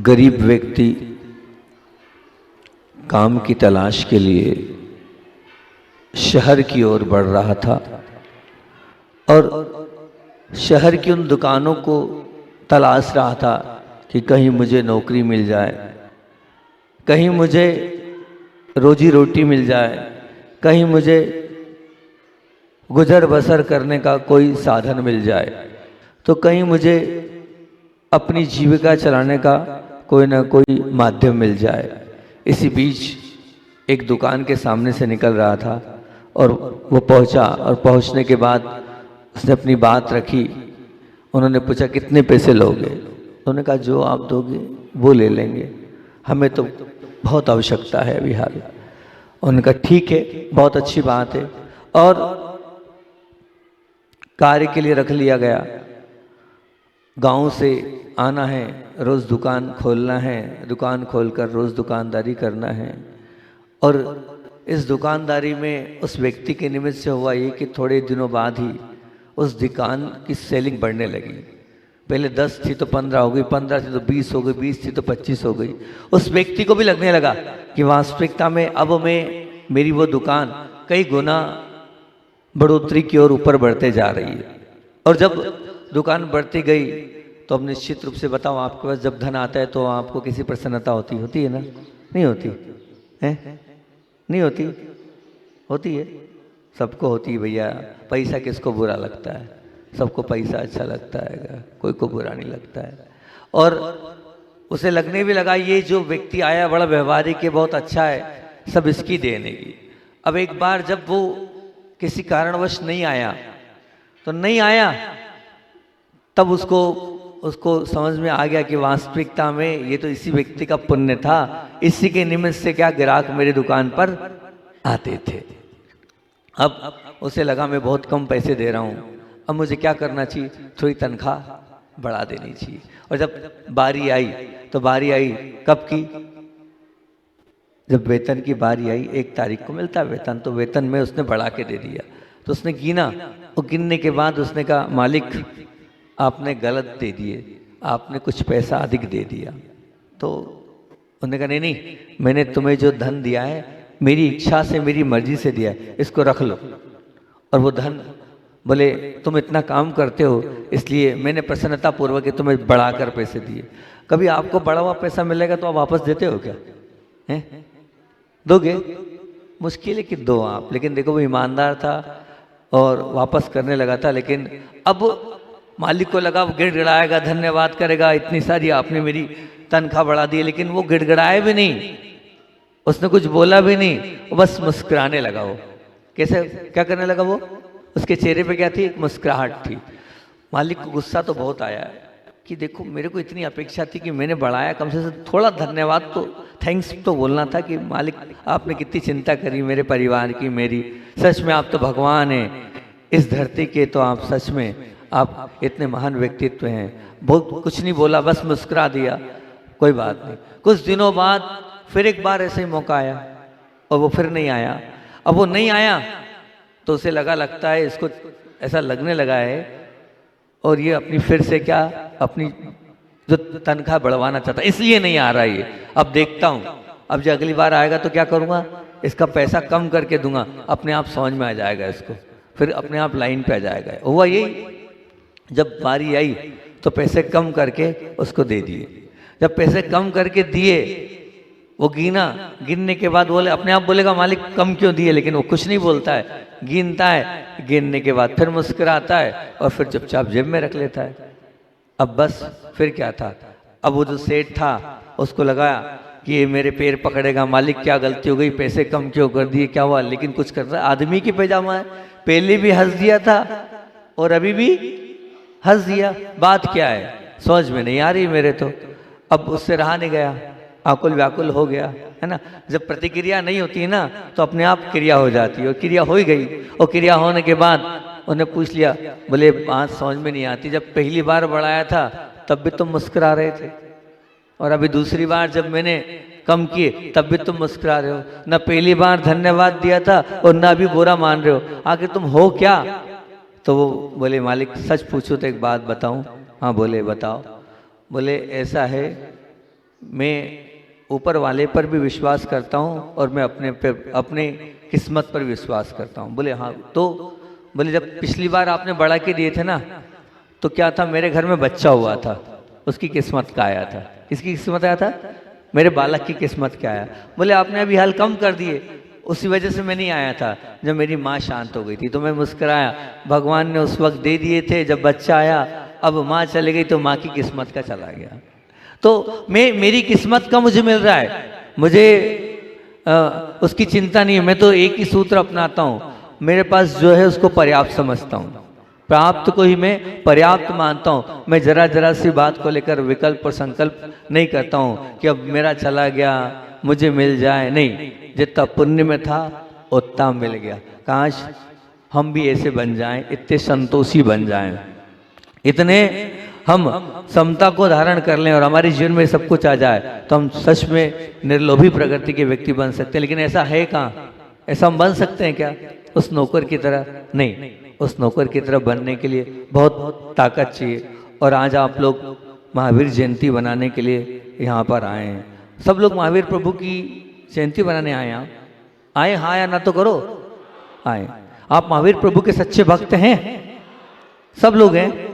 गरीब व्यक्ति काम की तलाश के लिए शहर की ओर बढ़ रहा था और शहर की उन दुकानों को तलाश रहा था कि कहीं मुझे नौकरी मिल जाए, कहीं मुझे रोजी रोटी मिल जाए, कहीं मुझे गुजर बसर करने का कोई साधन मिल जाए, तो कहीं मुझे अपनी जीविका चलाने का कोई ना कोई माध्यम मिल जाए। इसी बीच एक दुकान के सामने से निकल रहा था और वो पहुंचा और पहुंचने के बाद उसने अपनी बात रखी। उन्होंने पूछा कितने पैसे लोगे? उन्होंने कहा जो आप दोगे वो ले लेंगे, हमें तो बहुत आवश्यकता है अभी हाल। उन्होंने कहा ठीक है, बहुत अच्छी बात है, और कार्य के लिए रख लिया गया। गांव से आना है, रोज़ दुकान खोलना है, दुकान खोलकर रोज़ दुकानदारी करना है। और इस दुकानदारी में उस व्यक्ति के निमित्त से हुआ ये कि थोड़े दिनों बाद ही उस दुकान की सेलिंग बढ़ने लगी। पहले 10 थी तो 15 हो गई, 15 थी तो 20 हो गई, 20 थी तो 25 हो गई। उस व्यक्ति को भी लगने लगा कि वास्तविकता में अब मेरी वो दुकान कई गुना बढ़ोतरी की ओर ऊपर बढ़ते जा रही है। और जब दुकान बढ़ती गई तो अब निश्चित रूप से बताओ, आपके पास जब धन आता है तो आपको किसी प्रसन्नता होती है ना? नहीं होती है? नहीं होती? होती है, सबको होती है भैया। पैसा किसको बुरा लगता है? सबको पैसा अच्छा लगता है, कोई को बुरा नहीं लगता है। और उसे लगने भी लगा ये जो व्यक्ति आया बड़ा व्यवहारिक है, बहुत अच्छा है, सब इसकी देने की। अब एक बार जब वो किसी कारणवश नहीं आया तो नहीं आया, तब उसको समझ में आ गया कि वास्तविकता में ये तो इसी व्यक्ति का पुण्य था, इसी के निमित्त से क्या ग्राहक मेरी दुकान पर आते थे। अब उसे लगा मैं बहुत कम पैसे दे रहा हूँ, अब मुझे क्या करना चाहिए? थोड़ी तनख्वाह बढ़ा देनी चाहिए। और जब बारी आई तो बारी आई कब की? जब वेतन की बारी आई, 1 तारीख को मिलता है वेतन, तो वेतन में उसने बढ़ा के दे दिया। तो उसने गिना और गिनने के बाद उसने कहा मालिक आपने गलत दे दिए, आपने कुछ पैसा अधिक दे दिया। तो उन्होंने कहा नहीं, मैंने तुम्हें जो धन दिया है मेरी इच्छा से, मेरी मर्जी से दिया है, इसको रख लो। और वो धन, बोले तुम इतना काम करते हो इसलिए मैंने प्रसन्नता पूर्वक तुम्हें बढ़ाकर पैसे दिए। कभी आपको बढ़ा हुआ पैसा मिलेगा तो आप वापस देते हो क्या? हैं? दोगे? मुश्किल है कि दो आप। लेकिन देखो वो ईमानदार था और वापस करने लगा था। लेकिन अब मालिक को लगा वो गिड़गिड़ाएगा, धन्यवाद करेगा, इतनी सारी आपने मेरी तनख्वाह बढ़ा दी। लेकिन वो गिड़गिड़ाए भी नहीं, उसने कुछ बोला भी नहीं, वो बस मुस्कुराने लगा। वो कैसे, क्या करने लगा? वो उसके चेहरे पे क्या थी? एक मुस्कुराहट थी। मालिक को गुस्सा तो बहुत आया कि देखो मेरे को इतनी अपेक्षा थी कि मैंने बढ़ाया, कम से कम थोड़ा धन्यवाद तो, थैंक्स तो बोलना था कि मालिक आपने कितनी चिंता करी मेरे परिवार की, मेरी। सच में आप तो भगवान हैं इस धरती के, तो आप सच में आप इतने महान व्यक्तित्व हैं। बहुत कुछ नहीं बोला, बस मुस्कुरा दिया, कोई बात नहीं। कुछ दिनों बाद फिर एक बार ऐसे ही मौका आया और वो फिर नहीं आया। अब वो नहीं आया तो उसे लगता है, इसको ऐसा लगने लगा है और ये अपनी फिर से क्या, अपनी जो तनख्वाह बढ़वाना चाहता है, इसलिए नहीं आ रहा है ये। अब देखता हूँ, अब जो अगली बार आएगा तो क्या करूँगा, इसका पैसा कम करके दूंगा, अपने आप समझ में आ जाएगा इसको, फिर अपने आप लाइन पे आ जाएगा। हुआ यही, जब बारी आई तो पैसे कम करके उसको दे दिए। जब पैसे कम करके दिए, वो गिना, गिनने के बाद बोले, अपने आप बोलेगा मालिक कम क्यों दिए, लेकिन वो कुछ नहीं बोलता है, गिनता है, गिनने के बाद फिर मुस्कुराता है और फिर चुपचाप जेब में रख लेता है। अब बस फिर क्या था, अब वो जो सेठ था उसको लगा कि ये मेरे पैर पकड़ेगा, मालिक क्या गलती हो गई, पैसे कम क्यों कर दिए, क्या हुआ? लेकिन कुछ कर रहा, आदमी की पैजामा है, पहले भी हंस दिया था और अभी भी हंस दिया, बात क्या है समझ में नहीं आ रही मेरे तो। अब उससे रहा नहीं गया, आकुल व्याकुल हो गया, है ना। जब प्रतिक्रिया नहीं होती है ना तो अपने आप क्रिया हो जाती है, और क्रिया हो ही गई। और क्रिया होने के बाद उन्हें पूछ लिया, बोले बात समझ में नहीं आती, जब पहली बार बढ़ाया था तब भी तुम मुस्कुरा रहे थे, और अभी दूसरी बार जब मैंने कम किए तब भी तुम मुस्कुरा रहे हो। न पहली बार धन्यवाद दिया था और न अभी बुरा मान रहे हो, आखिर तुम हो क्या? तो वो बोले मालिक सच पूछो तो एक बात बताऊं? हाँ बोले बताओ। बोले ऐसा है मैं ऊपर वाले पर भी विश्वास करता हूँ और मैं अपने किस्मत पर विश्वास करता हूँ। बोले हाँ। तो बोले जब पिछली बार आपने बढ़ा के दिए थे ना, तो क्या था, मेरे घर में बच्चा हुआ था, उसकी किस्मत का आया था। किसकी किस्मत आया था? मेरे बालक की किस्मत क्या आया। बोले आपने अभी हाल कम कर दिए, उसी वजह से मैं नहीं आया था। जब मेरी माँ शांत हो गई थी तो मैं मुस्कुराया, भगवान ने उस वक्त दे दिए थे जब बच्चा आया, अब माँ चली गई तो माँ की किस्मत का चला गया। तो मेरी किस्मत का मुझे मिल रहा है, मुझे उसकी चिंता नहीं है। मैं तो एक ही सूत्र अपनाता हूँ, मेरे पास जो है उसको पर्याप्त समझता हूँ, प्राप्त को ही मैं पर्याप्त मानता हूँ। मैं जरा सी बात को लेकर विकल्प और संकल्प नहीं करता हूँ कि अब मेरा चला गया मुझे मिल जाए, नहीं। जितना पुण्य में था उतना मिल गया। काश हम भी ऐसे बन जाएं, इतने संतोषी बन जाएं, इतने हम समता को धारण कर लें और हमारे जीवन में सब कुछ आ जाए, तो हम सच में निर्लोभी प्रकृति के व्यक्ति बन सकते हैं। लेकिन ऐसा है कहाँ? ऐसा हम बन सकते हैं क्या उस नौकर की तरह? नहीं, उस नौकर की तरह बनने के लिए बहुत ताकत चाहिए। और आज आप लोग महावीर जयंती बनाने के लिए यहाँ पर आए हैं। सब लोग महावीर प्रभु की जयंती बनाने आए हैं। आए हाँ या ना तो करो, आए। आप महावीर प्रभु के सच्चे भक्त हैं? सब लोग हैं।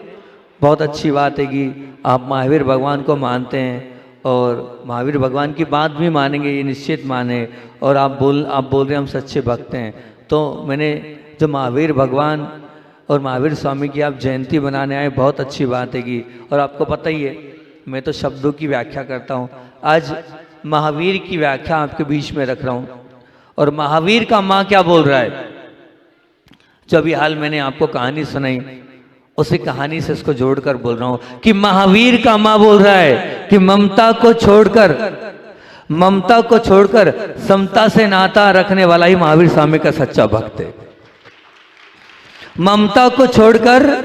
बहुत अच्छी बात है कि आप महावीर भगवान को मानते हैं और महावीर भगवान की बात भी मानेंगे, ये निश्चित माने। और आप बोल रहे हैं हम सच्चे भक्त हैं। तो मैंने जो महावीर भगवान और महावीर स्वामी की आप जयंती बनाने आए, बहुत अच्छी बात है कि। और आपको पता ही है मैं तो शब्दों की व्याख्या करता हूँ, आज महावीर की व्याख्या आपके बीच में रख रहा हूँ। और महावीर का माँ क्या बोल रहा है, जो अभी हाल मैंने आपको कहानी सुनाई, उसी कहानी से इसको जोड़कर बोल रहा हूं कि महावीर का माँ बोल रहा है कि ममता को छोड़कर समता से नाता रखने वाला ही महावीर स्वामी का सच्चा भक्त है। ममता को छोड़कर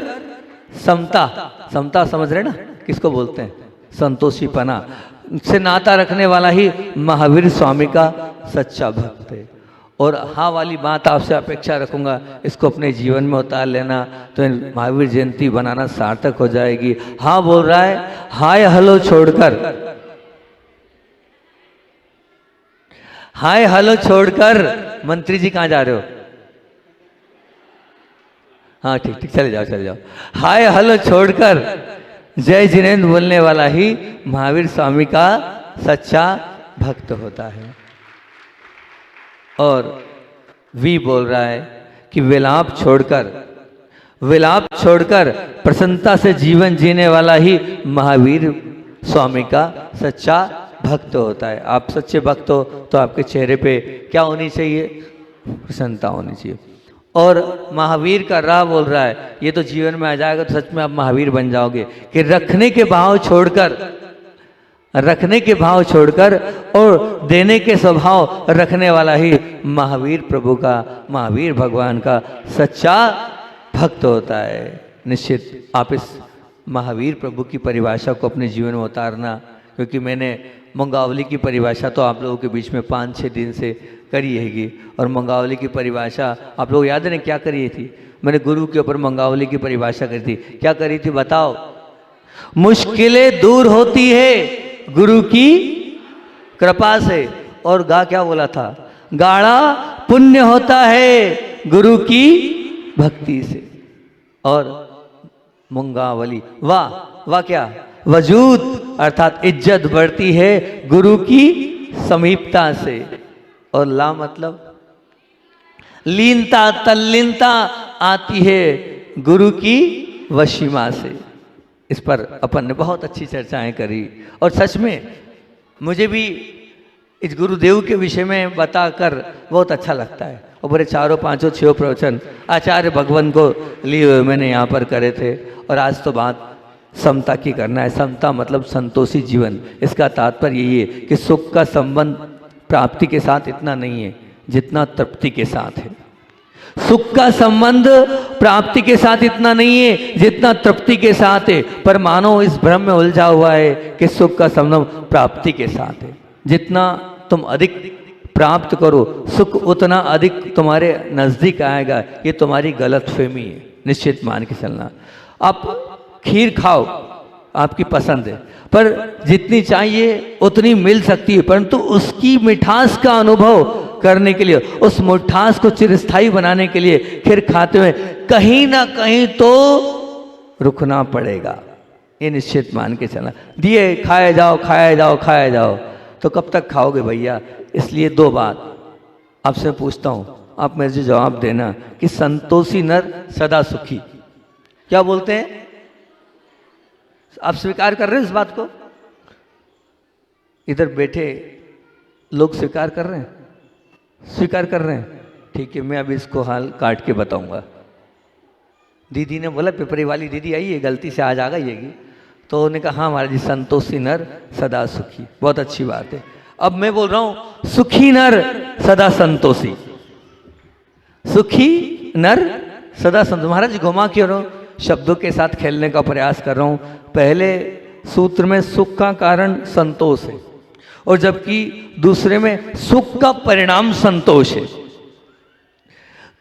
समता समझ रहे ना किसको बोलते हैं? संतोषीपना से नाता रखने वाला ही महावीर स्वामी का सच्चा भक्त है। और हाँ वाली बात आपसे अपेक्षा रखूंगा, इसको अपने जीवन में उतार लेना तो महावीर जयंती बनाना सार्थक हो जाएगी। हाँ बोल रहा है, हाय हलो छोड़कर मंत्री जी कहाँ जा रहे हो? हाँ ठीक चले जाओ। हाय हलो छोड़कर जय जिनेंद्र बोलने वाला ही महावीर स्वामी का सच्चा भक्त होता है। और वी बोल रहा है कि विलाप छोड़कर प्रसन्नता से जीवन जीने वाला ही महावीर स्वामी का सच्चा भक्त होता है। आप सच्चे भक्त हो तो आपके चेहरे पे क्या होनी चाहिए? प्रसन्नता होनी चाहिए। और महावीर का राह बोल रहा है, ये तो जीवन में आ जाएगा तो सच में आप महावीर बन जाओगे कि रखने के भाव छोड़कर और देने के स्वभाव रखने वाला ही महावीर प्रभु का, महावीर भगवान का सच्चा भक्त होता है। निश्चित आप इस महावीर प्रभु की परिभाषा को अपने जीवन में उतारना, क्योंकि मैंने मुंगावली की परिभाषा तो आप लोगों के बीच में 5-6 दिन से करी हैगी। और मुंगावली की परिभाषा आप लोग याद है क्या करी थी? मैंने गुरु के ऊपर मुंगावली की परिभाषा करी थी। क्या करी थी बताओ? मुश्किलें दूर होती है गुरु की कृपा से। और क्या बोला था? गाढ़ा पुण्य होता है गुरु की भक्ति से। और मुंगावली वाह क्या? वजूद अर्थात इज्जत बढ़ती है गुरु की समीपता से। और ला मतलब लीनता तल्लीनता आती है गुरु की वशीमा से। इस पर अपन ने बहुत अच्छी चर्चाएं करी और सच में मुझे भी इस गुरुदेव के विषय में बताकर बहुत अच्छा लगता है। और बड़े 4-5-6 प्रवचन आचार्य भगवान को लिए हुए मैंने यहाँ पर करे थे। और आज तो बात समता की करना है। समता मतलब संतोषी जीवन। इसका तात्पर्य यही है कि सुख का संबंध प्राप्ति के साथ इतना नहीं है जितना तृप्ति के साथ है। सुख का संबंध प्राप्ति के साथ इतना नहीं है जितना तृप्ति के साथ है। पर मानो इस भ्रम में उलझा हुआ है कि सुख का संबंध प्राप्ति के साथ है। जितना तुम अधिक प्राप्त करो सुख उतना अधिक तुम्हारे नजदीक आएगा। ये तुम्हारी गलतफहमी है, निश्चित मान के चलना। आप खीर खाओ, आपकी पसंद है, पर जितनी चाहिए उतनी मिल सकती है, परंतु उसकी मिठास का अनुभव करने के लिए, उस मिठास को चिरस्थायी बनाने के लिए खीर खाते हुए कहीं ना कहीं तो रुकना पड़ेगा। ये निश्चित मान के चलना। दिए खाए जाओ खाए जाओ खाए जाओ, तो कब तक खाओगे भैया? इसलिए दो बात आपसे पूछता हूँ, आप मुझे जवाब देना कि संतोषी नर सदा सुखी, क्या बोलते हैं? आप स्वीकार कर रहे हैं इस बात को? इधर बैठे लोग स्वीकार कर रहे हैं? स्वीकार कर रहे हैं? ठीक है, मैं अभी इसको हाल काट के बताऊंगा। दीदी ने बोला, पिपरी वाली दीदी आई है, गलती से आज आ गई है, तो उन्होंने कहा हाँ महाराज जी, संतोषी नर सदा सुखी, बहुत अच्छी बात है। अब मैं बोल रहा हूं सुखी नर सदा संतोषी, सुखी नर सदा संतोषी। महाराज जी घुमा क्यों रहा हूं? शब्दों के साथ खेलने का प्रयास कर रहा हूं। पहले सूत्र में सुख का कारण संतोष है, और जबकि दूसरे में सुख का परिणाम संतोष है।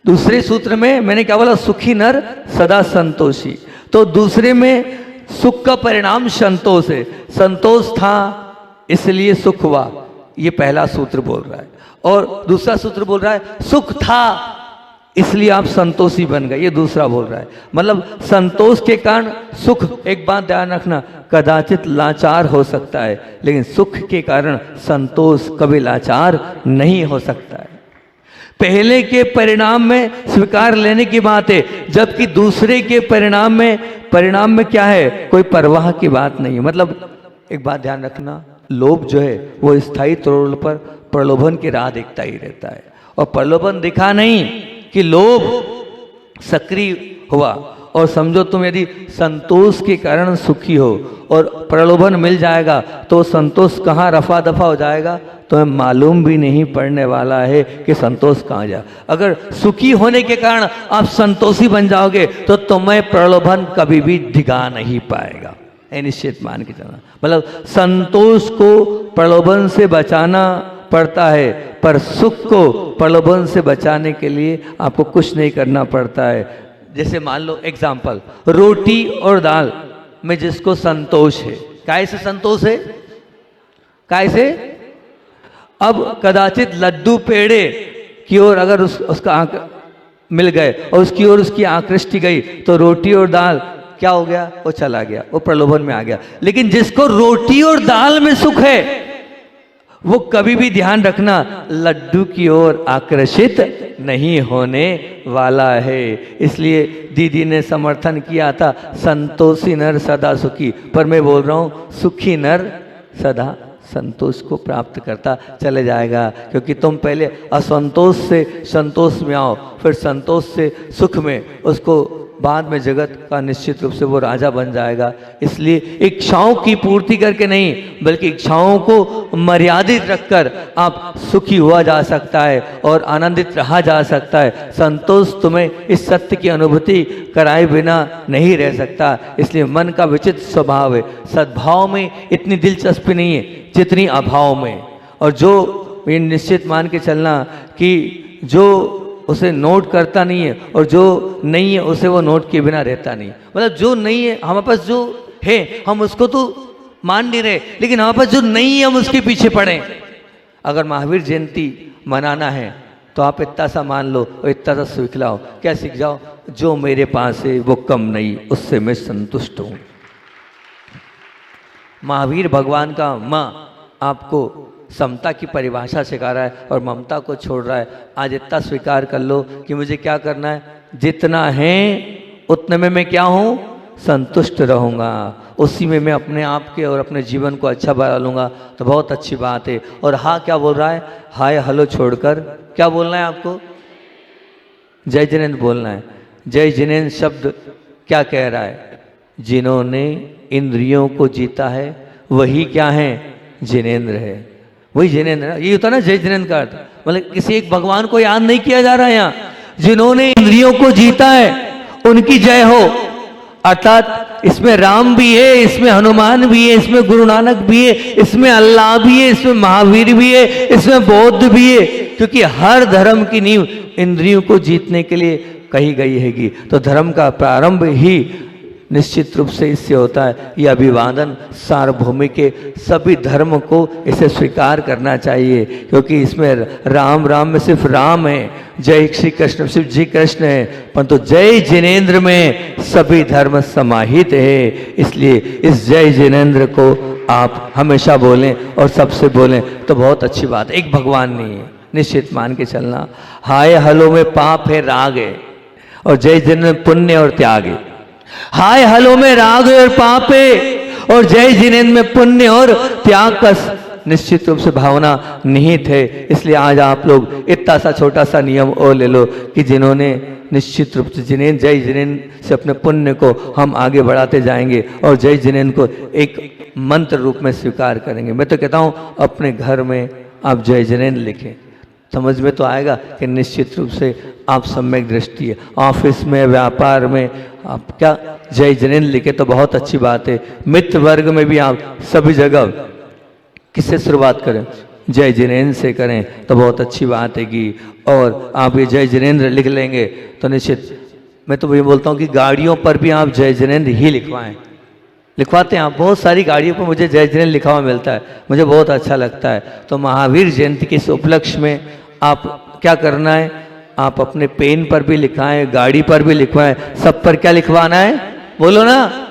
दूसरे सूत्र में मैंने क्या बोला? सुखी नर सदा संतोषी, तो दूसरे में सुख का परिणाम संतोष है। संतोष था इसलिए सुख हुआ, ये पहला सूत्र बोल रहा है, और दूसरा सूत्र बोल रहा है सुख था इसलिए आप संतोषी बन गए, ये दूसरा बोल रहा है। मतलब संतोष के कारण सुख, एक बात ध्यान रखना, कदाचित लाचार हो सकता है, लेकिन सुख के कारण संतोष कभी लाचार नहीं हो सकता है। पहले के परिणाम में स्वीकार लेने की बात है, जबकि दूसरे के परिणाम में क्या है? कोई परवाह की बात नहीं है। मतलब एक बात ध्यान रखना, लोभ जो है वो स्थायी तौर पर प्रलोभन की राह देखता ही रहता है, और प्रलोभन दिखा नहीं कि लोभ सक्रिय हुआ, और समझो तुम यदि संतोष के कारण सुखी हो और प्रलोभन मिल जाएगा तो संतोष कहाँ रफा दफा हो जाएगा, तुम्हें मालूम भी नहीं पड़ने वाला है कि संतोष कहाँ जाए। अगर सुखी होने के कारण आप संतोषी बन जाओगे तो तुम्हें प्रलोभन कभी भी डिगा नहीं पाएगा, ये निश्चित मान के चलना। मतलब संतोष को प्रलोभन से बचाना पड़ता है, पर सुख को प्रलोभन से बचाने के लिए आपको कुछ नहीं करना पड़ता है। जैसे मान लो एग्जाम्पल, रोटी और दाल में जिसको संतोष है, काय से संतोष है? काय से? अब कदाचित लड्डू पेड़े की ओर अगर उसका आंख मिल गए और उसकी ओर उसकी आकृष्टि गई तो रोटी और दाल क्या हो गया? वो चला गया, वो प्रलोभन में आ गया। लेकिन जिसको रोटी और दाल में सुख है वो कभी भी ध्यान रखना लड्डू की ओर आकर्षित नहीं होने वाला है। इसलिए दीदी ने समर्थन किया था संतोषी नर सदा सुखी, पर मैं बोल रहा हूं सुखी नर सदा संतोष को प्राप्त करता चले जाएगा, क्योंकि तुम पहले असंतोष से संतोष में आओ, फिर संतोष से सुख में, उसको बाद में जगत का निश्चित रूप से वो राजा बन जाएगा। इसलिए इच्छाओं की पूर्ति करके नहीं, बल्कि इच्छाओं को मर्यादित रखकर आप सुखी हुआ जा सकता है और आनंदित रहा जा सकता है। संतोष तुम्हें इस सत्य की अनुभूति कराए बिना नहीं रह सकता। इसलिए मन का विचित्र स्वभाव है, सद्भाव में इतनी दिलचस्पी नहीं है जितनी अभाव में। और जो ये निश्चित मान के चलना कि जो उसे नोट करता नहीं है और जो नहीं है उसे वो नोट किए बिना रहता नहीं। मतलब जो नहीं है हमारे पास, जो है हम उसको तो मान नहीं रहे, लेकिन हमारे पास जो नहीं है हम उसके पीछे पड़े। अगर महावीर जयंती मनाना है तो आप इतना सा मान लो और इतना सा सीख लाओ। क्या सीख जाओ? जो मेरे पास है वो कम नहीं, उससे मैं संतुष्ट हूँ। महावीर भगवान का माँ आपको समता की परिभाषा सिखा रहा है और ममता को छोड़ रहा है। आज इतना स्वीकार कर लो कि मुझे क्या करना है, जितना है उतने में मैं क्या हूँ? संतुष्ट रहूँगा, उसी में मैं अपने आप के और अपने जीवन को अच्छा बना लूँगा, तो बहुत अच्छी बात है। और हाँ क्या बोल रहा है? हाय हलो छोड़कर क्या बोलना है आपको? जय जिनेन्द्र बोलना है। जय जिनेन्द्र शब्द क्या कह रहा है? जिन्होंने इंद्रियों को जीता है वही क्या है? जिनेन्द्र है, वही जिनेन्द्र। ये होता ना जय जिनेन्द्र का अर्थ, मतलब किसी एक भगवान को याद नहीं किया जा रहा है यहाँ। जिन्होंने इंद्रियों को जीता है उनकी जय हो। अर्थात इसमें राम भी है, इसमें हनुमान भी है, इसमें गुरु नानक भी है, इसमें अल्लाह भी है, इसमें महावीर भी है, इसमें बौद्ध भी है, क्योंकि हर धर्म की नींव इंद्रियों को जीतने के लिए कही गई हैगी। तो धर्म का प्रारंभ ही निश्चित रूप से इससे होता है ये अभिवादन सार्वभौमिक के सभी धर्म को इसे स्वीकार करना चाहिए, क्योंकि इसमें राम राम में सिर्फ राम है, जय श्री कृष्ण सिर्फ जी कृष्ण है, परंतु जय जिनेंद्र में सभी धर्म समाहित है। इसलिए इस जय जिनेंद्र को आप हमेशा बोलें और सबसे बोलें तो बहुत अच्छी बात। एक भगवान नहीं है, निश्चित मान के चलना। हाय हलो में पाप है राग है और जय जिनेंद्र में पुण्य और त्याग है। हाय हलो में राग और पाप है और जय जिनेंद्र में पुण्य और त्याग का निश्चित रूप से भावना निहित है। इसलिए आज आप लोग इतना सा छोटा सा नियम और ले लो कि जिन्होंने निश्चित रूप से जिनेंद्र जय जिनेंद्र से अपने पुण्य को हम आगे बढ़ाते जाएंगे और जय जिनेंद्र को एक मंत्र रूप में स्वीकार करेंगे। मैं तो कहता हूँ अपने घर में आप जय जिनेंद्र लिखें, समझ में तो आएगा कि निश्चित रूप से आप सम्यक दृष्टि है। ऑफिस में व्यापार में आप क्या जय जिनेंद्र लिखे तो बहुत अच्छी बात है। मित्र वर्ग में भी आप सभी जगह किससे शुरुआत करें, जय जिनेंद्र से करें तो बहुत अच्छी बात है कि और आप ये जय जिनेंद्र लिख लेंगे तो निश्चित। मैं तो ये बोलता हूँ कि गाड़ियों पर भी आप जय जिनेंद्र ही लिखवाएं, लिखवाते हैं आप। बहुत सारी गाड़ियों पर मुझे जय जिनेंद्र लिखा हुआ मिलता है, मुझे बहुत अच्छा लगता है। तो महावीर जयंती के इस उपलक्ष्य में आप क्या करना है, आप अपने पेन पर भी लिखवाएं, गाड़ी पर भी लिखवाएं, सब पर क्या लिखवाना है बोलो ना,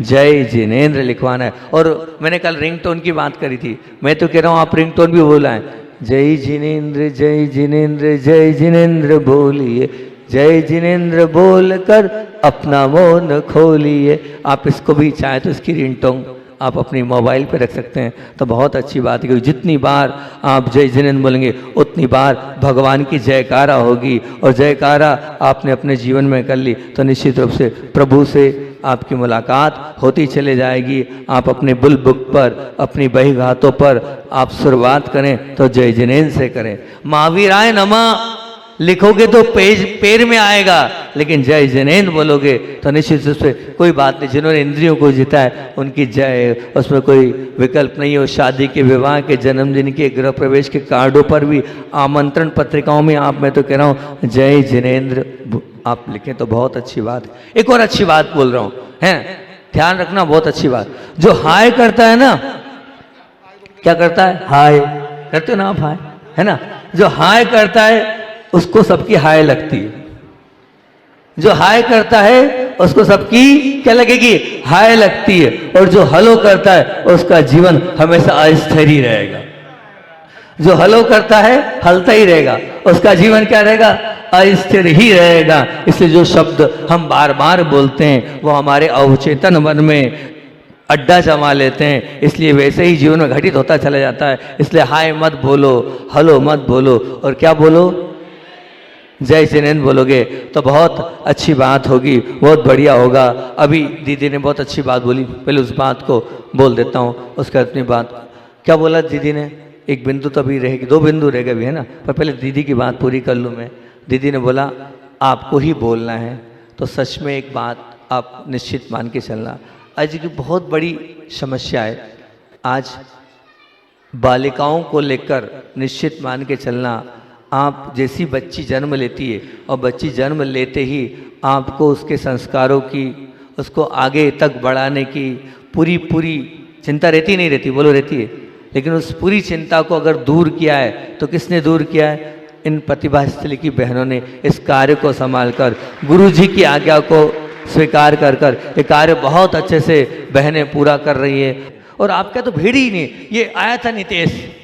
जय जिनेंद्र लिखवाना है। और मैंने कल रिंगटोन की बात करी थी, मैं तो कह रहा हूँ आप रिंगटोन भी बोला है, जय जिनेंद्र जय जिनेंद्र जय जिनेंद्र बोलिए, जय जिनेंद्र बोल कर अपना मौन खोलिए। आप इसको भी चाहे तो इसकी रिंगटोन आप अपनी मोबाइल पे रख सकते हैं तो बहुत अच्छी बात है, क्योंकि जितनी बार आप जय जिनेंद्र बोलेंगे उतनी बार भगवान की जयकारा होगी और जयकारा आपने अपने जीवन में कर ली तो निश्चित रूप से प्रभु से आपकी मुलाकात होती चले जाएगी। आप अपने बुल बुक पर अपनी बही घातों पर आप शुरुआत करें तो जय जिनेंद्र से करें। महावीराय नमः लिखोगे तो पेज पैर में आएगा, लेकिन जय जिनेंद्र बोलोगे तो निश्चित रूप से कोई बात नहीं। जिन्होंने इंद्रियों को जीता है उनकी जय, उसमें कोई विकल्प नहीं हो। शादी के, विवाह के, जन्मदिन के, गृह प्रवेश के कार्डों पर भी, आमंत्रण पत्रिकाओं में आप, मैं तो कह रहा हूँ जय जिनेंद्र आप लिखें तो बहुत अच्छी बात है। एक और अच्छी बात बोल रहा हूँ, है ध्यान रखना, बहुत अच्छी बात। जो हाय करता है ना, क्या करता है, हाय करते हो ना आप, हाय है ना, जो हाय करता है उसको सबकी हाय लगती है। जो हाय करता है उसको सबकी क्या लगेगी, हाय लगती है। और जो हलो करता है उसका जीवन हमेशा अस्थिर ही रहेगा। जो हलो करता है हलता ही रहेगा, उसका जीवन क्या रहेगा, अस्थिर ही रहेगा। इसलिए जो शब्द हम बार बार बोलते हैं वो हमारे अवचेतन मन में अड्डा जमा लेते हैं, इसलिए वैसे ही जीवन में घटित होता चला जाता है। इसलिए हाय मत बोलो, हलो मत बोलो, और क्या बोलो, जय जिनेंद्र बोलोगे तो बहुत अच्छी बात होगी, बहुत बढ़िया होगा। अभी दीदी ने बहुत अच्छी बात बोली, पहले उस बात को बोल देता हूँ, उसका अपनी बात क्या बोला दीदी ने। एक बिंदु तो अभी रहेगी, दो बिंदु रह गए भी है ना, पर पहले दीदी की बात पूरी कर लूँ मैं। दीदी ने बोला आपको ही बोलना है, तो सच में एक बात आप निश्चित मान के चलना। आज की बहुत बड़ी समस्या है, आज बालिकाओं को लेकर निश्चित मान के चलना। आप जैसी बच्ची जन्म लेती है और बच्ची जन्म लेते ही आपको उसके संस्कारों की, उसको आगे तक बढ़ाने की पूरी चिंता रहती नहीं रहती, बोलो रहती है, लेकिन उस पूरी चिंता को अगर दूर किया है तो किसने दूर किया है, इन प्रतिभाशाली की बहनों ने इस कार्य को संभाल कर, गुरु जी की आज्ञा को स्वीकार कर कर ये कार्य बहुत अच्छे से बहनें पूरा कर रही है। और आपका तो भीड़ ही नहीं, ये आया था नितेश,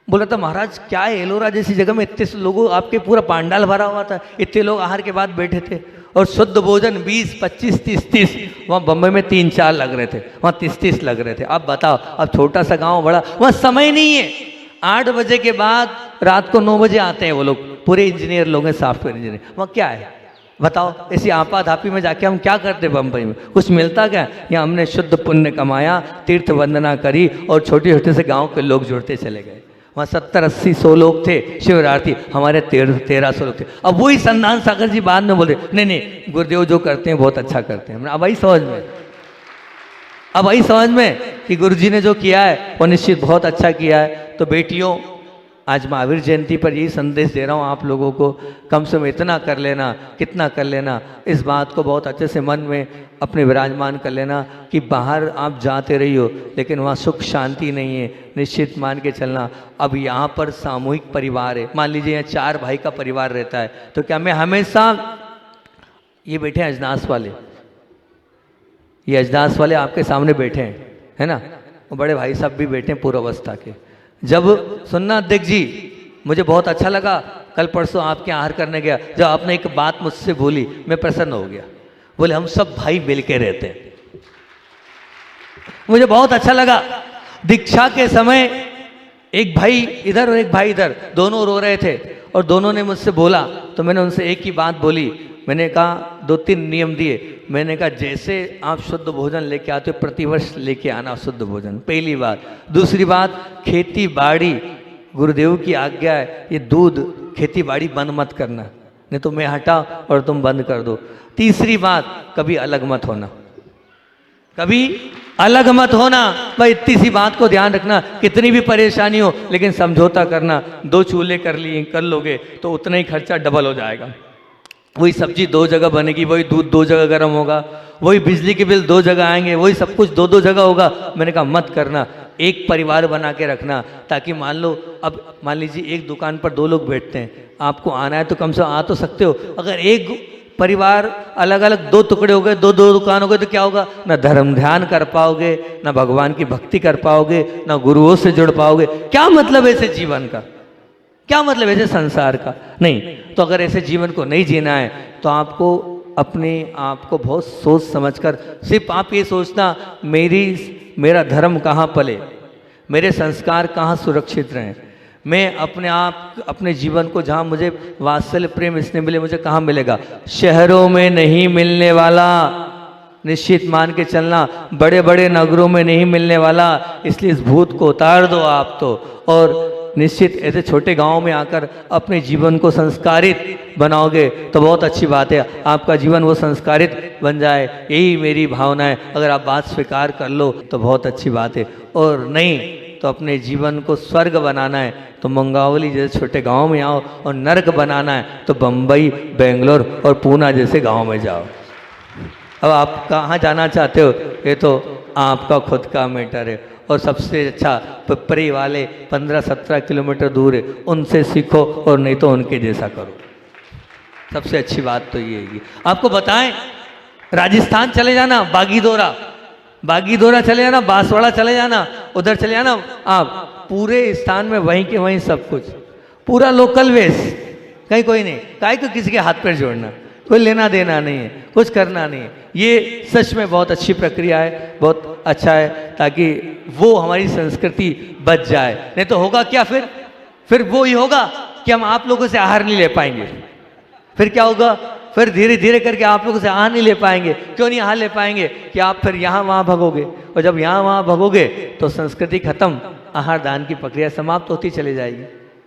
बोला था महाराज क्या है, एलोरा जैसी जगह में इतने लोगों, आपके पूरा पांडाल भरा हुआ था, इतने लोग आहार के बाद बैठे थे और शुद्ध भोजन 20, 25, 30, वहाँ बम्बई में 3-4 लग रहे थे, वहाँ 30 लग रहे थे। अब बताओ, अब छोटा सा गांव बड़ा, वहाँ समय नहीं है। 8 बजे के बाद रात को 9 बजे आते हैं वो लोग, पूरे इंजीनियर लोग हैं, सॉफ्टवेयर इंजीनियर। वहाँ क्या है बताओ, ऐसी आपाधापी में जाके हम क्या करते बम्बई में, कुछ मिलता क्या? या हमने शुद्ध पुण्य कमाया, तीर्थ वंदना करी और छोटे छोटे से गाँव के लोग जुड़ते चले गए। वहाँ 70-80-100 लोग थे शिवरात्रि, हमारे 1300 लोग थे। अब वही संधान सागर जी बाद में बोले नहीं गुरुदेव जो करते हैं बहुत अच्छा करते हैं। अब वही समझ में कि गुरु जी ने जो किया है वो निश्चित बहुत अच्छा किया है। तो बेटियों, आज महावीर जयंती पर यही संदेश दे रहा हूँ आप लोगों को, कम से कम इतना कर लेना, कितना कर लेना, इस बात को बहुत अच्छे से मन में अपने विराजमान कर लेना कि बाहर आप जाते रही हो लेकिन वहाँ सुख शांति नहीं है, निश्चित मान के चलना। अब यहाँ पर सामूहिक परिवार है, मान लीजिए यहाँ 4 भाई का परिवार रहता है, तो क्या मैं हमेशा, ये बैठे हैं अजनास वाले, ये अजनास वाले आपके सामने बैठे हैं, है ना, वो बड़े भाई साहब भी बैठे हैं पूर्वावस्था के। जब सुनना अध्यक्ष जी, मुझे बहुत अच्छा लगा, कल परसों आपके आहार करने गया, जब आपने एक बात मुझसे बोली मैं प्रसन्न हो गया। बोले हम सब भाई मिल के रहते हैं, मुझे बहुत अच्छा लगा। दीक्षा के समय एक भाई इधर और एक भाई इधर, दोनों रो रहे थे और दोनों ने मुझसे बोला, तो मैंने उनसे एक ही बात बोली, मैंने कहा 2-3 नियम दिए। मैंने कहा जैसे आप शुद्ध भोजन लेके आते हो प्रतिवर्ष लेके आना शुद्ध भोजन, पहली बात। दूसरी बात, खेती बाड़ी गुरुदेव की आज्ञा है, ये दूध खेती बाड़ी बंद मत करना, नहीं तो मैं हटा और तुम बंद कर दो। तीसरी बात, कभी अलग मत होना, कभी अलग मत होना। भाई इतनी सी बात को ध्यान रखना, कितनी भी परेशानी हो लेकिन समझौता करना। 2 चूल्हे कर लोगे तो उतना ही खर्चा डबल हो जाएगा। वही सब्जी 2 जगह बनेगी, वही दूध 2 जगह गर्म होगा, वही बिजली के बिल 2 जगह आएंगे, वही सब कुछ 2-2 जगह होगा। मैंने कहा मत करना, एक परिवार बना के रखना, ताकि मान लो अब मान लीजिए एक दुकान पर 2 लोग बैठते हैं, आपको आना है तो कम से कम आ तो सकते हो। अगर एक परिवार अलग अलग 2 टुकड़े हो गए, 2-2 दुकान हो गए, तो क्या होगा, ना धर्म ध्यान कर पाओगे, ना भगवान की भक्ति कर पाओगे, ना गुरुओं से जुड़ पाओगे। क्या मतलब ऐसे जीवन का, क्या मतलब ऐसे संसार का? नहीं, तो अगर ऐसे जीवन को नहीं जीना है तो आपको अपने आप को बहुत सोच समझकर, सिर्फ आप ये सोचना मेरा धर्म कहाँ पले, मेरे संस्कार कहाँ सुरक्षित रहें, मैं अपने आप अपने जीवन को जहाँ मुझे वात्सल्य प्रेम स्नेह मिले, मुझे कहाँ मिलेगा? शहरों में नहीं मिलने वाला, निश्चित मान के चलना, बड़े बड़े नगरों में नहीं मिलने वाला। इसलिए इस भूत को उतार दो आप तो, और निश्चित ऐसे छोटे गांव में आकर अपने जीवन को संस्कारित बनाओगे तो बहुत अच्छी बात है, आपका जीवन वो संस्कारित बन जाए, यही मेरी भावना है। अगर आप बात स्वीकार कर लो तो बहुत अच्छी बात है, और नहीं तो अपने जीवन को स्वर्ग बनाना है तो मंगावली जैसे छोटे गांव में आओ, और नर्क बनाना है तो बम्बई, बेंगलोर और पूना जैसे गांव में जाओ। अब आप कहाँ जाना चाहते हो ये तो आपका खुद का मैटर है, और सबसे अच्छा पिपरी वाले 15-17 किलोमीटर दूर है, उनसे सीखो और नहीं तो उनके जैसा करो। सबसे अच्छी बात तो ये है। आपको बताएं, राजस्थान चले जाना, बागीदोरा चले जाना, बांसवाड़ा चले जाना, उधर चले जाना आप, पूरे स्थान में वहीं के वहीं सब कुछ, पूरा लोकल वेस, कहीं कोई नहीं, काहे को किसी के हाथ पैर जोड़ना, कोई लेना देना नहीं है, कुछ करना नहीं है। ये सच में बहुत अच्छी प्रक्रिया है, बहुत अच्छा है, ताकि वो हमारी संस्कृति बच जाए। नहीं तो होगा क्या, फिर वो ही होगा कि हम आप लोगों से आहार नहीं ले पाएंगे। फिर क्या होगा, फिर धीरे धीरे करके आप लोगों से आहार नहीं ले पाएंगे। क्यों नहीं आहार ले पाएंगे? कि आप फिर यहाँ वहाँ भगोगे, और जब यहाँ वहाँ भगोगे तो संस्कृति खत्म, आहार दान की प्रक्रिया समाप्त होती चली जाएगी,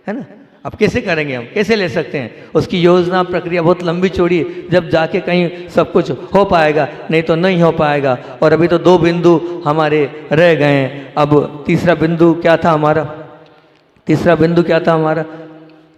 है ना। अब कैसे करेंगे, हम कैसे ले सकते हैं? उसकी योजना प्रक्रिया बहुत लंबी चौड़ी है, जब जाके कहीं सब कुछ हो पाएगा, नहीं तो नहीं हो पाएगा। और अभी तो 2 बिंदु हमारे रह गए हैं। अब तीसरा बिंदु क्या था हमारा?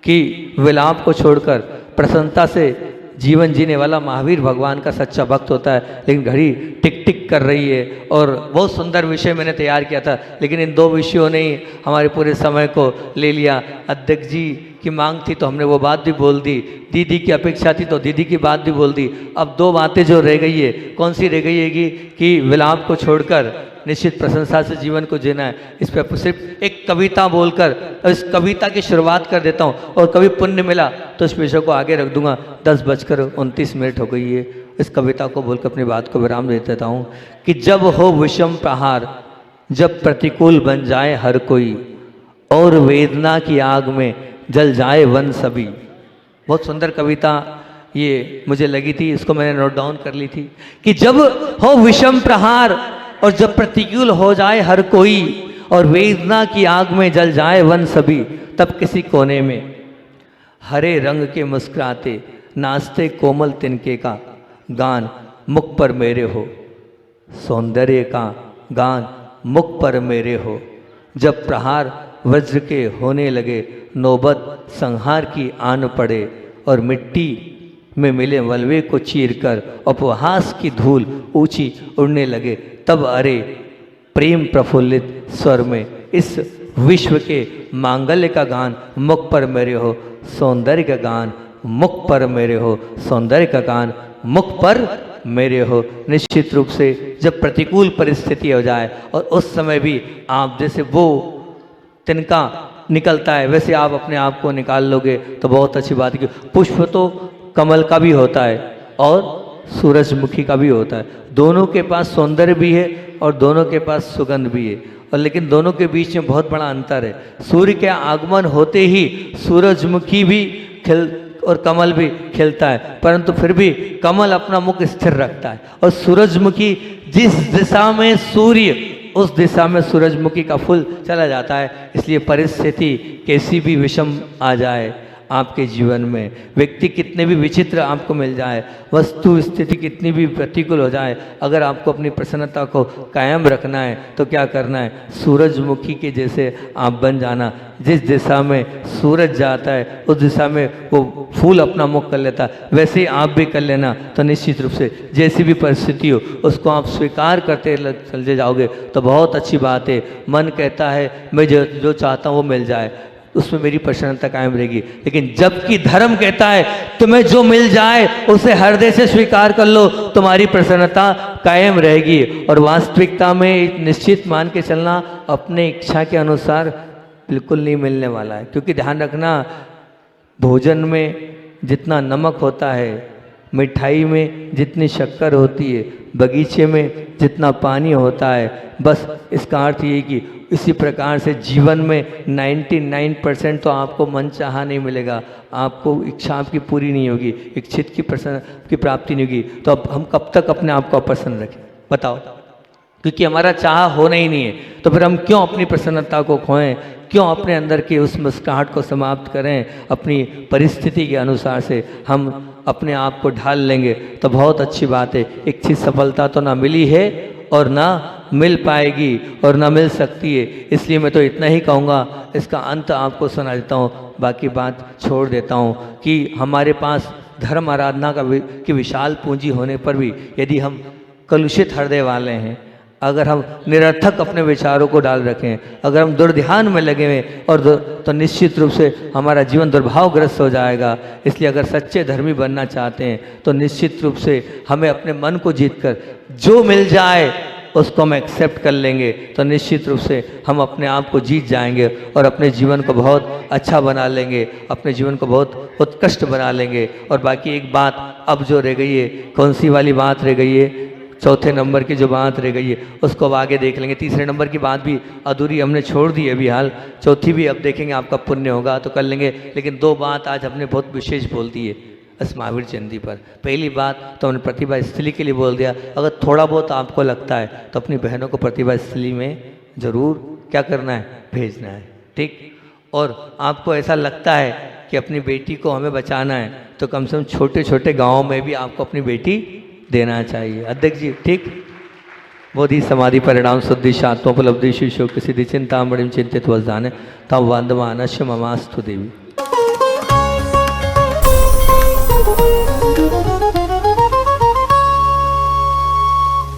कि विलाप को छोड़कर प्रसन्नता से जीवन जीने वाला महावीर भगवान का सच्चा भक्त होता है। लेकिन घड़ी टिक टिक कर रही है, और बहुत सुंदर विषय मैंने तैयार किया था, लेकिन इन 2 विषयों ने ही हमारे पूरे समय को ले लिया। अध्यक्ष जी की मांग थी तो हमने वो बात भी बोल दी, दीदी की अपेक्षा थी तो दीदी की बात भी बोल दी। अब 2 बातें जो रह गई है, कौन सी रह गई है कि विलाप को छोड़कर निश्चित प्रशंसा से जीवन को जीना है। इस पर सिर्फ एक कविता बोलकर इस कविता की शुरुआत कर देता हूँ, और कभी पुण्य मिला तो इस विषय को आगे रख दूंगा। 10:29 हो गई है। इस कविता को बोलकर अपनी बात को विराम दे देता हूँ कि जब हो विषम प्रहार, जब प्रतिकूल बन जाए हर कोई, और वेदना की आग में जल जाए वन सभी। बहुत सुंदर कविता ये मुझे लगी थी, इसको मैंने नोट डाउन कर ली थी कि जब हो विषम प्रहार, और जब प्रतिकूल हो जाए हर कोई, और वेदना की आग में जल जाए वन सभी, तब किसी कोने में हरे रंग के मुस्कुराते नाचते कोमल तिनके का गान मुख पर मेरे हो, सौंदर्य का गान मुख पर मेरे हो। जब प्रहार वज्र के होने लगे, नौबत संहार की आन पड़े, और मिट्टी में मिले मलबे को चीरकर उपहास की धूल ऊंची उड़ने लगे। तब अरे प्रेम प्रफुल्लित स्वर में इस विश्व के मांगल्य का गान मुख पर मेरे हो, सौंदर्य का गान मुख पर मेरे हो, सौंदर्य का गान मुख पर मेरे हो। निश्चित रूप से जब प्रतिकूल परिस्थिति हो जाए और उस समय भी आप जैसे वो तिनका निकलता है वैसे आप अपने आप को निकाल लोगे तो बहुत अच्छी बात है। पुष्प तो कमल का भी होता है और सूरजमुखी का भी होता है, दोनों के पास सौंदर्य भी है और दोनों के पास सुगंध भी है, और लेकिन दोनों के बीच में बहुत बड़ा अंतर है। सूर्य के आगमन होते ही सूरजमुखी भी खिल और कमल भी खिलता है, परंतु फिर भी कमल अपना मुख स्थिर रखता है, और सूरजमुखी जिस दिशा में सूर्य उस दिशा में सूरजमुखी का फूल चला जाता है। इसलिए परिस्थिति कैसी भी विषम आ जाए आपके जीवन में, व्यक्ति कितने भी विचित्र आपको मिल जाए, वस्तु स्थिति कितनी भी प्रतिकूल हो जाए, अगर आपको अपनी प्रसन्नता को कायम रखना है तो क्या करना है, सूरजमुखी के जैसे आप बन जाना। जिस दिशा में सूरज जाता है उस दिशा में वो फूल अपना मुख कर लेता है, वैसे ही आप भी कर लेना। तो निश्चित रूप से जैसी भी परिस्थिति हो उसको आप स्वीकार करते चलते जाओगे तो बहुत अच्छी बात है। मन कहता है मैं जो चाहता हूँ वो मिल जाए, उसमें मेरी प्रसन्नता कायम रहेगी, लेकिन जबकि धर्म कहता है तुम्हें जो मिल जाए उसे हृदय से स्वीकार कर लो, तुम्हारी प्रसन्नता कायम रहेगी। और वास्तविकता में एक निश्चित मान के चलना अपने इच्छा के अनुसार बिल्कुल नहीं मिलने वाला है, क्योंकि ध्यान रखना भोजन में जितना नमक होता है, मिठाई में जितनी शक्कर होती है, बगीचे में जितना पानी होता है, बस इसका अर्थ ये कि इसी प्रकार से जीवन में 99% तो आपको मनचाहा नहीं मिलेगा, आपको इच्छा आपकी पूरी नहीं होगी, इच्छित की प्राप्ति नहीं होगी। तो अब हम कब तक अपने आप को प्रसन्न रखें बताओ, क्योंकि हमारा चाह होना ही नहीं है, तो फिर हम क्यों अपनी प्रसन्नता को खोएं, क्यों अपने अंदर की उस मुस्कुराहट को समाप्त करें। अपनी परिस्थिति के अनुसार से हम अपने आप को ढाल लेंगे तो बहुत अच्छी बात है। इच्छित सफलता तो ना मिली है और ना मिल पाएगी और ना मिल सकती है, इसलिए मैं तो इतना ही कहूँगा, इसका अंत आपको सुना देता हूँ, बाकी बात छोड़ देता हूँ कि हमारे पास धर्म आराधना की विशाल पूंजी होने पर भी यदि हम कलुषित हृदय वाले हैं, अगर हम निरर्थक अपने विचारों को डाल रखें, अगर हम दुर्ध्यान में लगे हुए और तो निश्चित रूप से हमारा जीवन दुर्भावग्रस्त हो जाएगा। इसलिए अगर सच्चे धर्मी बनना चाहते हैं तो निश्चित रूप से हमें अपने मन को जीतकर जो मिल जाए उसको हम एक्सेप्ट कर लेंगे, तो निश्चित रूप से हम अपने आप को जीत जाएंगे और अपने जीवन को बहुत अच्छा बना लेंगे, अपने जीवन को बहुत उत्कृष्ट बना लेंगे। और बाकी एक बात अब जो रह गई है, कौन सी वाली बात रह गई है, चौथे नंबर की जो बात रह गई है उसको अब आगे देख लेंगे। तीसरे नंबर की बात भी अधूरी हमने छोड़ दी है अभी हाल, चौथी भी अब देखेंगे, आपका पुण्य होगा तो कर लेंगे। लेकिन दो बात आज हमने बहुत विशेष बोल दी है इस महावीर जयंती पर। पहली बात तो हमने प्रतिभा स्थली के लिए बोल दिया, अगर थोड़ा बहुत आपको लगता है तो अपनी बहनों को प्रतिभा स्थली में ज़रूर क्या करना है, भेजना है, ठीक। और आपको ऐसा लगता है कि अपनी बेटी को हमें बचाना है तो कम से कम छोटे छोटे गाँव में भी आपको अपनी बेटी देना चाहिए। अध्यक्ष जी, ठीक। बोधि समाधि परिणाम शुद्धि शात्मोपलब्धि शिशु किसी सिद्धि चिंता बड़ी चिंतित वजाने तम वंदमानस्य ममास्तु देवी।